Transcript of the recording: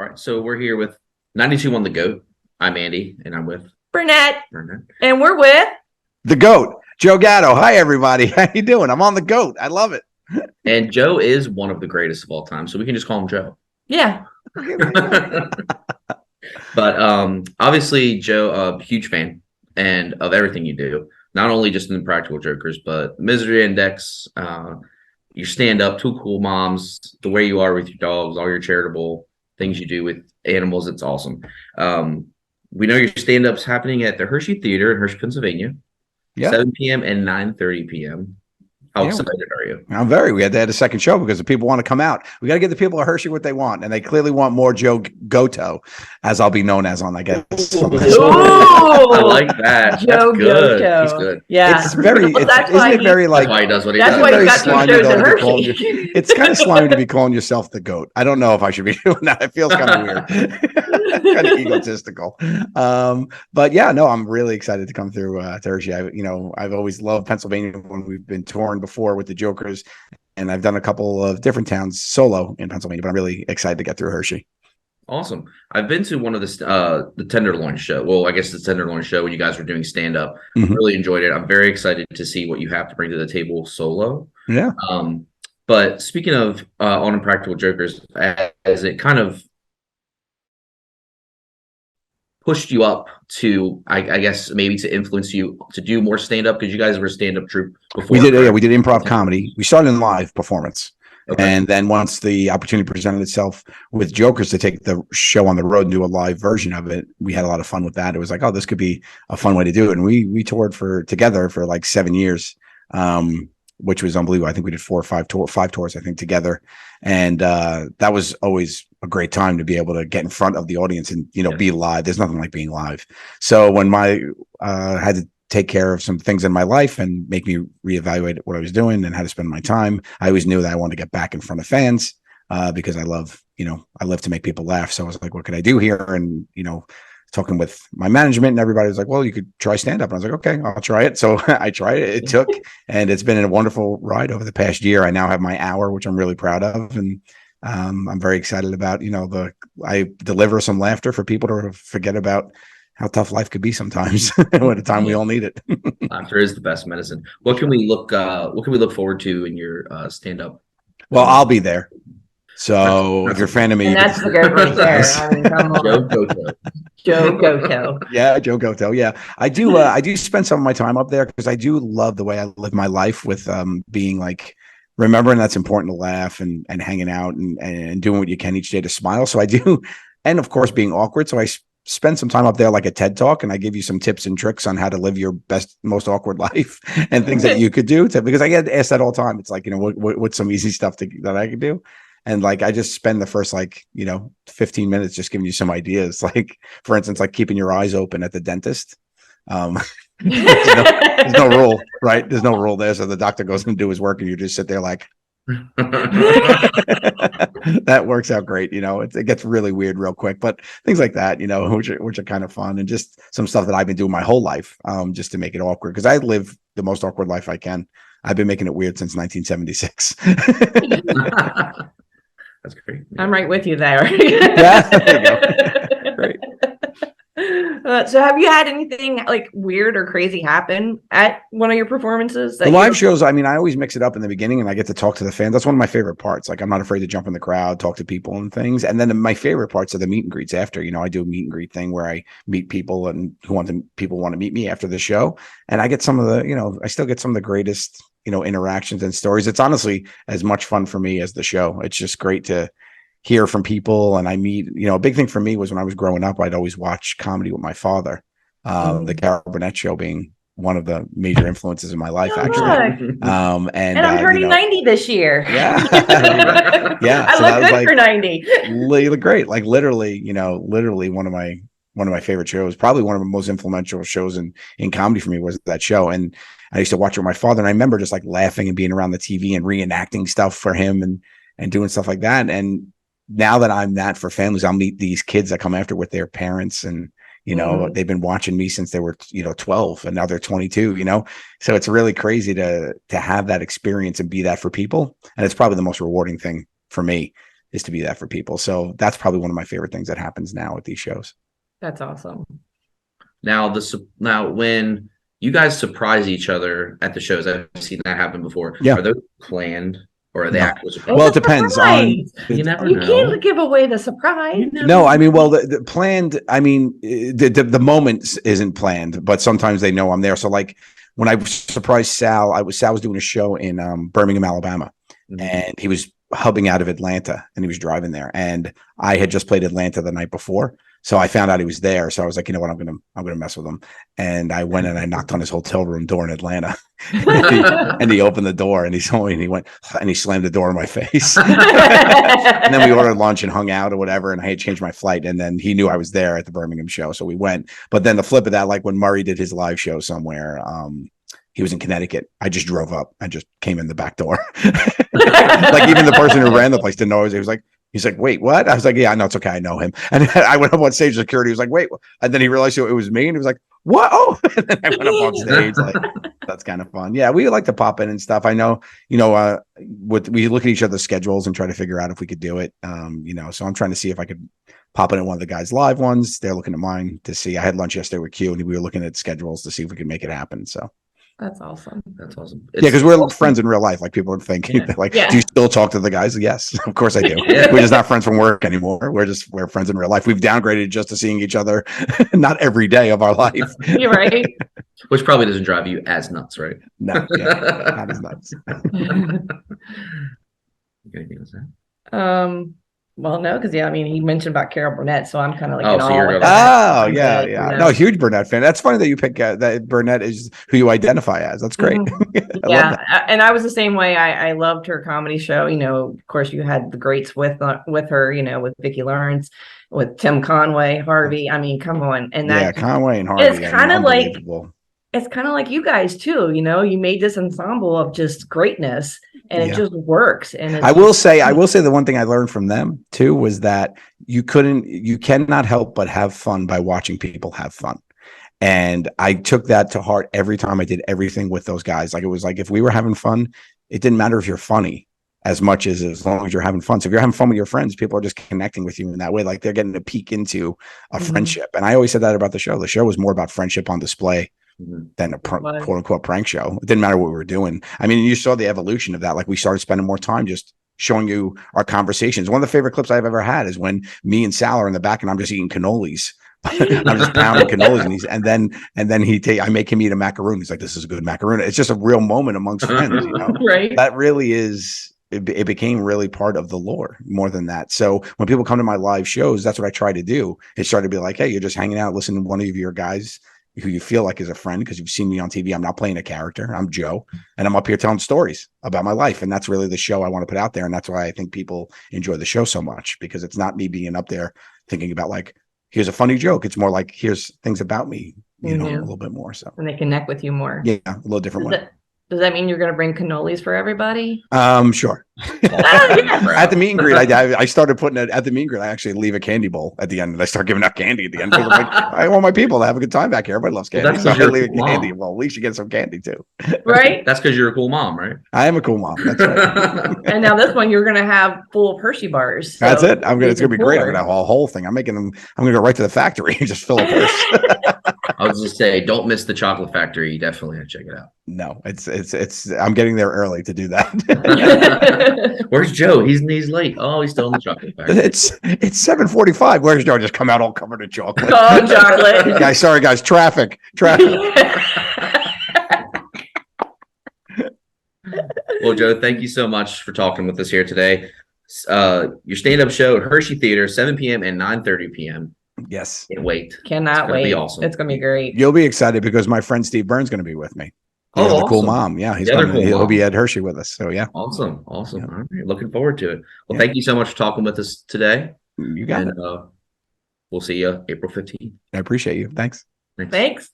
All right, so we're here with 92 on the GOAT. I'm Andy, and I'm with Burnett. Burnett. And we're with the GOAT, Joe Gatto. Hi, everybody. How you doing? I'm on the GOAT. I love it. And Joe is one of the greatest of all time, so we can just call him Joe. Yeah. But obviously, Joe, a huge fan and of everything you do, not only just in the Practical Jokers, but Misery Index, your stand-up, Two Cool Moms, the way you are with your dogs, all your charitable things you do with animals. It's awesome. We know your stand-up's happening at the Hershey Theatre in Hershey, Pennsylvania, 7 p.m. and 9:30 p.m. How excited are you? I'm very. We had to add a second show because the people want to come out. We got to give the people of Hershey what they want, and they clearly want more Joe Gatto, as I'll be known as on, I guess. I like that. Joe Gatto. He's good. Yeah. It's very. Well, isn't it very like? That's why he does what he That's does. why he got two shows at Hershey. Hershey. It's kind of slimy to be calling yourself the GOAT. I don't know if I should be doing that. It feels kind of weird. Kind of egotistical. But yeah, no, I'm really excited to come through to Hershey. I've always loved Pennsylvania when we've been touring before with the Jokers, and I've done a couple of different towns solo in Pennsylvania, but I'm really excited to get through Hershey. Awesome. I've been to one of the Tenderloin show. Well, I guess the Tenderloin show when you guys were doing stand up. Really enjoyed it. I'm very excited to see what you have to bring to the table solo. Yeah. But speaking of on Impractical Jokers, as it kind of pushed you up to, I guess, maybe to influence you to do more stand-up, because you guys were a stand-up troupe before. We did improv comedy. We started in live performance. Okay. And then once the opportunity presented itself with Jokers to take the show on the road and do a live version of it, we had a lot of fun with that. It was like, oh, this could be a fun way to do it. And we toured together for like 7 years, which was unbelievable. I think we did 4 or 5 tours, I think, together. And that was always a great time to be able to get in front of the audience and, be live. There's nothing like being live. So when had to take care of some things in my life and make me reevaluate what I was doing and how to spend my time, I always knew that I wanted to get back in front of fans because I love to make people laugh. So I was like, what could I do here? And, talking with my management and everybody was like, well, you could try stand up. And I was like, okay, I'll try it. So I tried it. It took, and it's been a wonderful ride over the past year. I now have my hour, which I'm really proud of. And I'm very excited about, I deliver some laughter for people to forget about how tough life could be sometimes at a time we all need it. Laughter is the best medicine. What can we look forward to in your stand up? Well, I'll be there. So if you're a fan of me, and that's the good right there. I mean, come on. Joe Gatto. Yeah, Joe Gatto. Yeah, I do spend some of my time up there because I do love the way I live my life with being like remembering that's important to laugh and hanging out and doing what you can each day to smile. So I do, and of course being awkward. So I spend some time up there like a TED talk, and I give you some tips and tricks on how to live your best, most awkward life and things that you could do because I get asked that all the time. It's like, what's some easy stuff that I could do? And like, I just spend the first 15 minutes just giving you some ideas. Like, for instance, like keeping your eyes open at the dentist. There's no rule, right? There's no rule there. So the doctor goes and do his work and you just sit there like, that works out great. It gets really weird real quick, but things like that, which are kind of fun and just some stuff that I've been doing my whole life, just to make it awkward. Cause I live the most awkward life I can. I've been making it weird since 1976. That's great. I'm right with you there. Yeah, there you go. Great. So have you had anything like weird or crazy happen at one of your performances? The live shows, I mean, I always mix it up in the beginning and I get to talk to the fans. That's one of my favorite parts. Like, I'm not afraid to jump in the crowd, talk to people and things. And then my favorite parts are the meet and greets after. I do a meet and greet thing where I meet people and people want to meet me after the show. And I get some of the, I still get some of the greatest, interactions and stories. It's honestly as much fun for me as the show. It's just great to hear from people. And I meet, a big thing for me was when I was growing up, I'd always watch comedy with my father, the Carol Burnett show being one of the major influences in my life, actually. And I'm turning 90 this year. Yeah. Yeah. I look good for 90. You look great. Like literally one of my favorite shows, probably one of the most influential shows in comedy for me was that show. And I used to watch it with my father. And I remember just like laughing and being around the TV and reenacting stuff for him and doing stuff like that. And now that I'm that for families, I'll meet these kids that come after with their parents and, they've been watching me since they were, 12 and now they're 22, so it's really crazy to have that experience and be that for people. And it's probably the most rewarding thing for me is to be that for people. So that's probably one of my favorite things that happens now at these shows. That's awesome. Now, when you guys surprise each other at the shows, I've seen that happen before. Yeah. Are those planned or are they No. actually surprised? Well, it depends on. You never You know. can't give away the surprise. No, I mean, well, the planned. I mean, the moment isn't planned, but sometimes they know I'm there. So, like when I surprised Sal, Sal was doing a show in Birmingham, Alabama, and he was hubbing out of Atlanta, and he was driving there, and I had just played Atlanta the night before. So I found out he was there. So I was like, you know what, I'm gonna mess with him. And I went and I knocked on his hotel room door in Atlanta. and he opened the door and he told me, and he went and he slammed the door in my face. And then we ordered lunch and hung out or whatever. And I had changed my flight. And then he knew I was there at the Birmingham show. So we went. But then the flip of that, like when Murray did his live show somewhere, he was in Connecticut. I just drove up. I just came in the back door. Like even the person who ran the place didn't know. He was like, he's like, wait, what? I was like, yeah, no, it's okay. I know him. And I went up on stage. Security was like, wait. And then he realized it was me. And he was like, what? Oh, and then I went up on stage. Like, that's kind of fun. Yeah, we like to pop in and stuff. I know, we look at each other's schedules and try to figure out if we could do it. So I'm trying to see if I could pop in at one of the guys' live ones. They're looking at mine to see. I had lunch yesterday with Q and we were looking at schedules to see if we could make it happen. So. That's awesome. That's awesome. Yeah, because we're friends in real life. Like people would think, like, do you still talk to the guys? Yes, of course I do. We're just not friends from work anymore. We're friends in real life. We've downgraded just to seeing each other, not every day of our life. You're right. Which probably doesn't drive you as nuts, right? No, not as nuts. Anything else there? Well, no, because he mentioned about Carol Burnett, so I'm kind of like, No, huge Burnett fan. That's funny that you pick that Burnett is who you identify as. That's great. And I was the same way. I loved her comedy show. Of course, you had the greats with her. With Vicki Lawrence, with Tim Conway, Harvey. I mean, come on, and that Conway and Harvey. It's kind of like. It's kind of like you guys too, you made this ensemble of just greatness and it just works. And I will say the one thing I learned from them too was that you cannot help but have fun by watching people have fun. And I took that to heart every time I did everything with those guys. Like it was like, if we were having fun, it didn't matter if you're funny as much as long as you're having fun. So if you're having fun with your friends, people are just connecting with you in that way. Like they're getting a peek into a friendship. And I always said that about the show. The show was more about friendship on display than a quote unquote prank show. It didn't matter what we were doing. I mean, you saw the evolution of that. Like we started spending more time just showing you our conversations. One of the favorite clips I've ever had is when me and Sal are in the back and I'm just eating cannolis. I'm just pounding cannolis and then I make him eat a macaroon. He's like, this is a good macaroon. It's just a real moment amongst friends, Right. That really is. It became really part of the lore more than that. So when people come to my live shows, that's what I try to do. It started to be like, hey, you're just hanging out, listening to one of your guys who you feel like is a friend because you've seen me on TV. I'm not playing a character. I'm Joe, and I'm up here telling stories about my life. And that's really the show I want to put out there. And that's why I think people enjoy the show so much, because it's not me being up there thinking about like, here's a funny joke. It's more like, here's things about me, a little bit more. So, and they connect with you more. Yeah, a little different way. Does that mean you're going to bring cannolis for everybody? Sure. At the meet and greet, I started putting it at the meet and greet. I actually leave a candy bowl at the end, and I start giving out candy at the end. Like, I want my people to have a good time back here. Everybody loves candy, so I leave candy. Well, at least you get some candy too, right? That's because you're a cool mom, right? I am a cool mom. That's right. And now this one, you're going to have full of Hershey bars. So that's it. It's going to be great. I'm going to have a whole thing. I'm making them. I'm going to go right to the factory and just fill a purse. I was just say, don't miss the chocolate factory. You definitely have to check it out. No, it's. I'm getting there early to do that. Where's Joe? He's late. Oh, he's still in the chocolate factory. It's 7:45. Where's Joe? Just come out all covered in chocolate. Oh, chocolate. Guys, sorry guys. Traffic. Well, Joe, thank you so much for talking with us here today. Your stand-up show at Hershey Theater, 7 p.m. and 9:30 p.m. Yes. Can't wait. Cannot wait. Be awesome. It's going to be great. You'll be excited because my friend Steve Byrne's going to be with me. Awesome. Cool mom. Yeah, he'll be at Hershey with us. So yeah. Awesome. Yeah. All right. Looking forward to it. Well, thank you so much for talking with us today. You got it. We'll see you April 15th. I appreciate you. Thanks. Thanks.